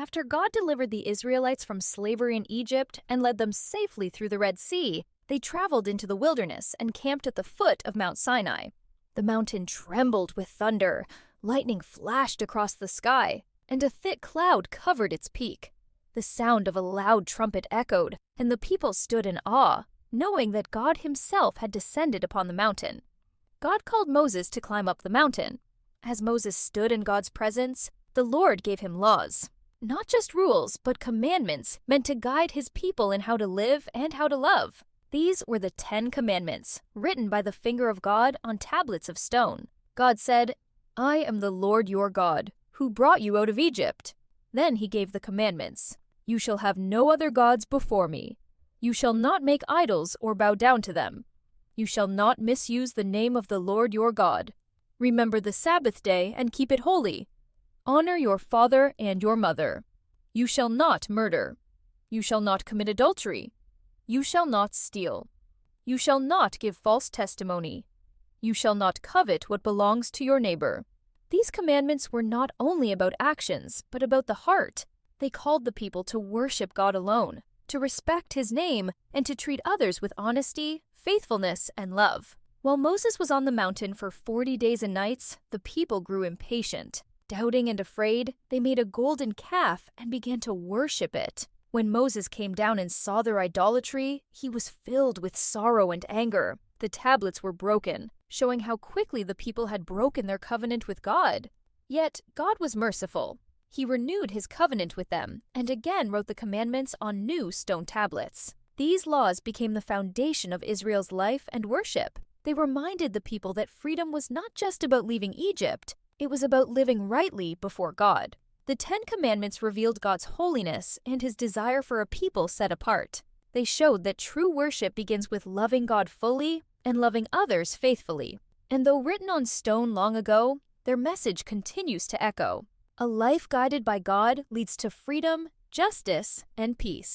After God delivered the Israelites from slavery in Egypt and led them safely through the Red Sea, they traveled into the wilderness and camped at the foot of Mount Sinai. The mountain trembled with thunder, lightning flashed across the sky, and a thick cloud covered its peak. The sound of a loud trumpet echoed, and the people stood in awe, knowing that God himself had descended upon the mountain. God called Moses to climb up the mountain. As Moses stood in God's presence, the Lord gave him laws. Not just rules, but commandments meant to guide his people in how to live and how to love. These were the 10 Commandments, written by the finger of God on tablets of stone. God said, "I am the Lord your God, who brought you out of Egypt." Then he gave the commandments. "You shall have no other gods before me. You shall not make idols or bow down to them. You shall not misuse the name of the Lord your God. Remember the Sabbath day and keep it holy. Honor your father and your mother. You shall not murder. You shall not commit adultery. You shall not steal. You shall not give false testimony. You shall not covet what belongs to your neighbor." These commandments were not only about actions, but about the heart. They called the people to worship God alone, to respect his name, and to treat others with honesty, faithfulness, and love. While Moses was on the mountain for 40 days and nights, the people grew impatient. Doubting and afraid, they made a golden calf and began to worship it. When Moses came down and saw their idolatry, he was filled with sorrow and anger. The tablets were broken, showing how quickly the people had broken their covenant with God. Yet God was merciful. He renewed his covenant with them and again wrote the commandments on new stone tablets. These laws became the foundation of Israel's life and worship. They reminded the people that freedom was not just about leaving Egypt, it was about living rightly before God. The 10 Commandments revealed God's holiness and his desire for a people set apart. They showed that true worship begins with loving God fully and loving others faithfully. And though written on stone long ago, their message continues to echo. A life guided by God leads to freedom, justice, and peace.